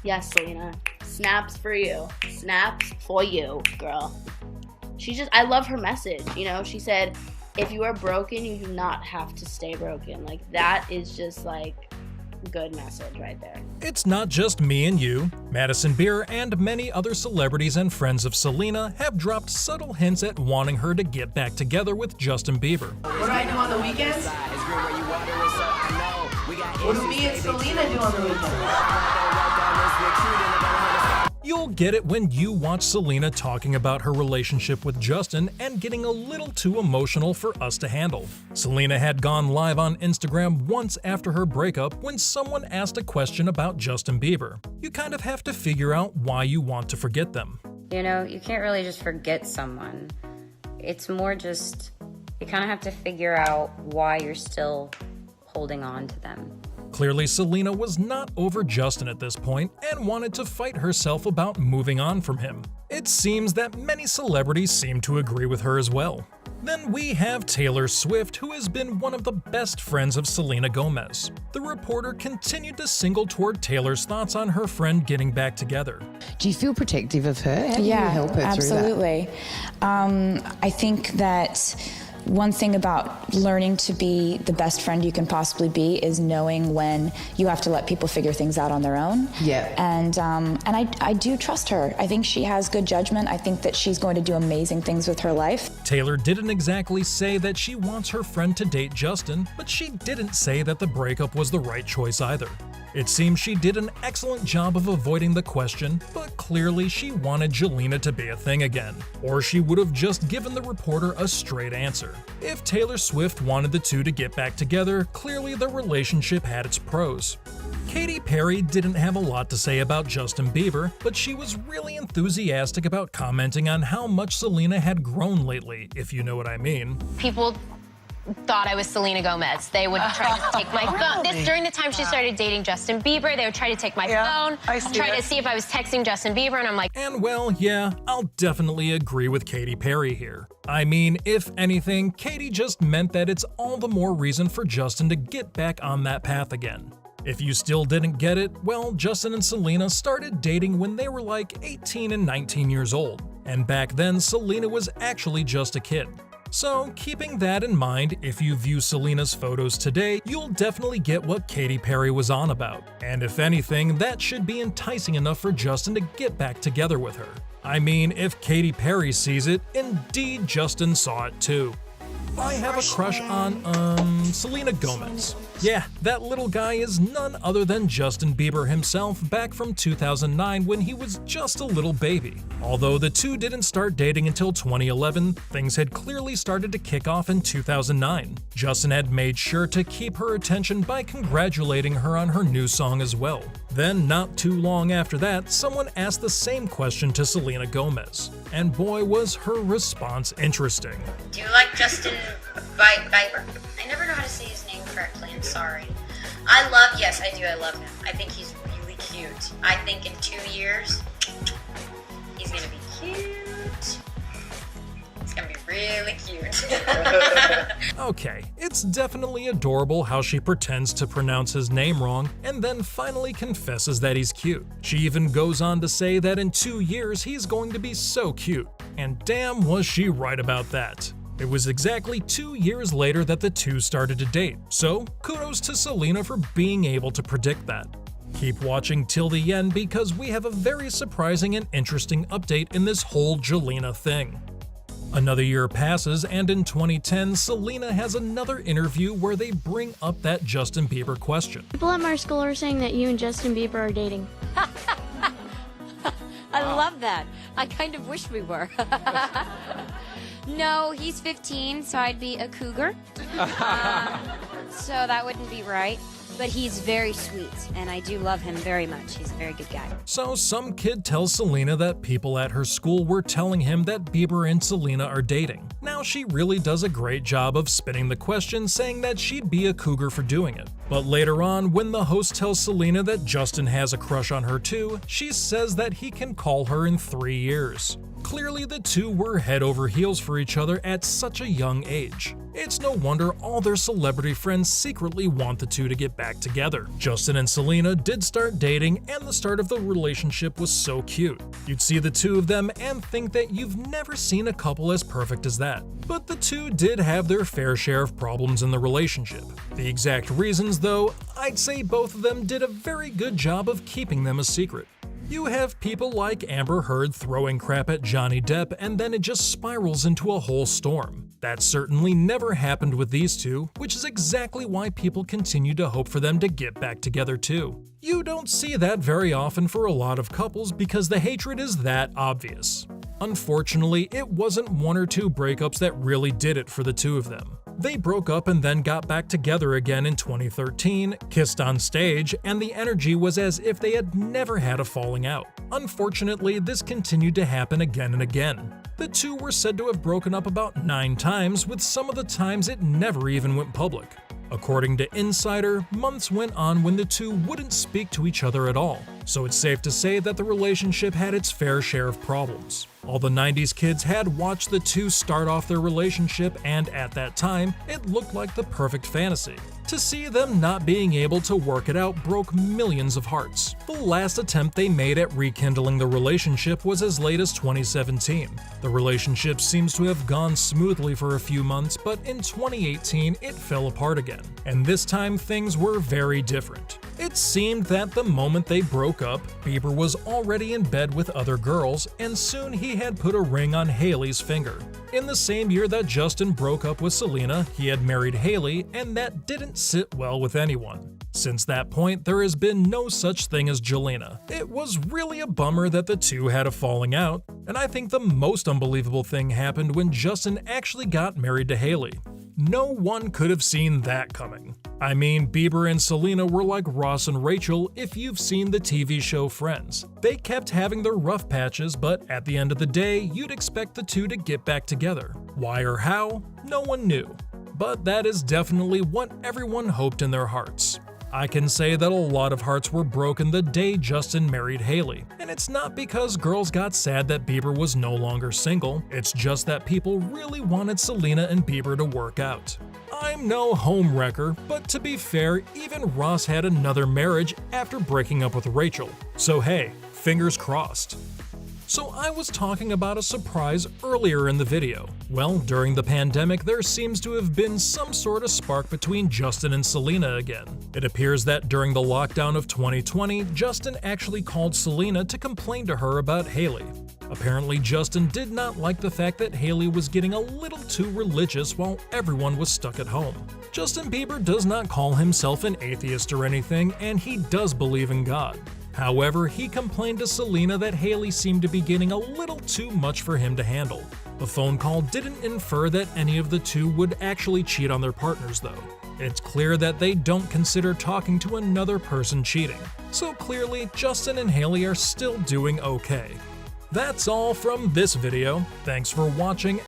Yes, Selena. Snaps for you. Snaps for you, girl. I love her message. You know, she said, if you are broken, you do not have to stay broken. Like, that is just like good message right there. It's not just me and you. Madison Beer and many other celebrities and friends of Selena have dropped subtle hints at wanting her to get back together with Justin Bieber. What do I do on the weekends? What do me and Selena do on the weekends? You'll get it when you watch Selena talking about her relationship with Justin and getting a little too emotional for us to handle. Selena had gone live on Instagram once after her breakup when someone asked a question about Justin Bieber. You kind of have to figure out why you want to forget them. You know, you can't really just forget someone. It's more just, you kind of have to figure out why you're still holding on to them. Clearly, Selena was not over Justin at this point and wanted to fight herself about moving on from him. It seems that many celebrities seem to agree with her as well. Then we have Taylor Swift, who has been one of the best friends of Selenagomez. The reporter continued to single toward Taylor's thoughts on her friend getting back together. Do you feel protective of her? How do you help her absolutely. through that? I think that one thing about learning to be the best friend you can possibly be is knowing when you have to let people figure things out on their own. Yeah. And I do trust her. I think she has good judgment. I think that she's going to do amazing things with her life. Taylor didn't exactly say that she wants her friend to date Justin, but she didn't say that the breakup was the right choice either. It seems she did an excellent job of avoiding the question, but clearly she wanted Jelena to be a thing again, or she would have just given the reporter a straight answer. If Taylor Swift wanted the two to get back together, clearly the relationship had its pros. Katy Perry didn't have a lot to say about Justin Bieber, but she was really enthusiastic about commenting on how much Selena had grown lately, if you know what I mean. People thought I was Selenagomez. They would try to take my phone. During the time she started dating Justin Bieber, they would try to take my phone, try to see if I was texting Justin Bieber, and I'm like... And well, yeah, I'll definitely agree with Katy Perry here. I mean, if anything, Katy just meant that it's all the more reason for Justin to get back on that path again. If you still didn't get it, well, Justin and Selena started dating when they were like 18 and 19 years old. And back then, Selena was actually just a kid. So, keeping that in mind, if you view Selena's photos today, you'll definitely get what Katy Perry was on about. And if anything, that should be enticing enough for Justin to get back together with her. I mean, if Katy Perry sees it, indeed Justin saw it too. I have a crush on, Selenagomez. Yeah, that little guy is none other than Justin Bieber himself back from 2009 when he was just a little baby. Although the two didn't start dating until 2011, things had clearly started to kick off in 2009. Justin had made sure to keep her attention by congratulating her on her new song as well. Then, not too long after that, someone asked the same question to Selenagomez. And boy, was her response interesting. Do you like Justin Bieber? I never know how to say his name correctly, I'm sorry. Yes, I do, I love him. I think he's really cute. I think in 2 years, he's gonna be cute. He's gonna be really cute. Okay, it's definitely adorable how she pretends to pronounce his name wrong and then finally confesses that he's cute. She even goes on to say that in 2 years he's going to be so cute. And damn was she right about that. It was exactly 2 years later that the two started to date, so kudos to Selena for being able to predict that. Keep watching till the end because we have a very surprising and interesting update in this whole Jelena thing. Another year passes, and in 2010, Selena has another interview where they bring up that Justin Bieber question. People at my school are saying that you and Justin Bieber are dating. I love that. I kind of wish we were. No, he's 15, so I'd be a cougar. So that wouldn't be right. But he's very sweet, and I do love him very much. He's a very good guy. So some kid tells Selena that people at her school were telling him that Bieber and Selena are dating. Now she really does a great job of spinning the question, saying that she'd be a cougar for doing it. But later on, when the host tells Selena that Justin has a crush on her too, she says that he can call her in 3 years. Clearly, the two were head over heels for each other at such a young age. It's no wonder all their celebrity friends secretly want the two to get back together. Justin and Selena did start dating, and the start of the relationship was so cute. You'd see the two of them and think that you've never seen a couple as perfect as that. But the two did have their fair share of problems in the relationship. The exact reasons, though, I'd say both of them did a very good job of keeping them a secret. You have people like Amber Heard throwing crap at Johnny Depp, and then it just spirals into a whole storm. That certainly never happened with these two, which is exactly why people continue to hope for them to get back together too. You don't see that very often for a lot of couples because the hatred is that obvious. Unfortunately, it wasn't one or two breakups that really did it for the two of them. They broke up and then got back together again in 2013, kissed on stage, and the energy was as if they had never had a falling out. Unfortunately, this continued to happen again and again. The two were said to have broken up about 9 times, with some of the times it never even went public. According to Insider, months went on when the two wouldn't speak to each other at all, so it's safe to say that the relationship had its fair share of problems. All the 90s kids had watched the two start off their relationship, and at that time, it looked like the perfect fantasy. To see them not being able to work it out broke millions of hearts. The last attempt they made at rekindling the relationship was as late as 2017. The relationship seems to have gone smoothly for a few months, but in 2018 it fell apart again. And this time things were very different. It seemed that the moment they broke up, Bieber was already in bed with other girls, and soon he had put a ring on Hailey's finger. In the same year that Justin broke up with Selena, he had married Hailey, and that didn't sit well with anyone. Since that point, there has been no such thing as Jelena. It was really a bummer that the two had a falling out, and I think the most unbelievable thing happened when Justin actually got married to Hailey. No one could have seen that coming. I mean, Bieber and Selena were like Ross and Rachel if you've seen the TV show Friends. They kept having their rough patches, but at the end of the day, you'd expect the two to get back together. Why or how? No one knew. But that is definitely what everyone hoped in their hearts. I can say that a lot of hearts were broken the day Justin married Hailey, and it's not because girls got sad that Bieber was no longer single, it's just that people really wanted Selena and Bieber to work out. I'm no home wrecker, but to be fair, even Ross had another marriage after breaking up with Rachel, so hey, fingers crossed. So I was talking about a surprise earlier in the video. Well, during the pandemic, there seems to have been some sort of spark between Justin and Selena again. It appears that during the lockdown of 2020, Justin actually called Selena to complain to her about Hailey. Apparently, Justin did not like the fact that Hailey was getting a little too religious while everyone was stuck at home. Justin Bieber does not call himself an atheist or anything, and he does believe in God. However, he complained to Selena that Hailey seemed to be getting a little too much for him to handle. The phone call didn't infer that any of the two would actually cheat on their partners, though. It's clear that they don't consider talking to another person cheating. So clearly, Justin and Hailey are still doing okay. That's all from this video. Thanks for watching,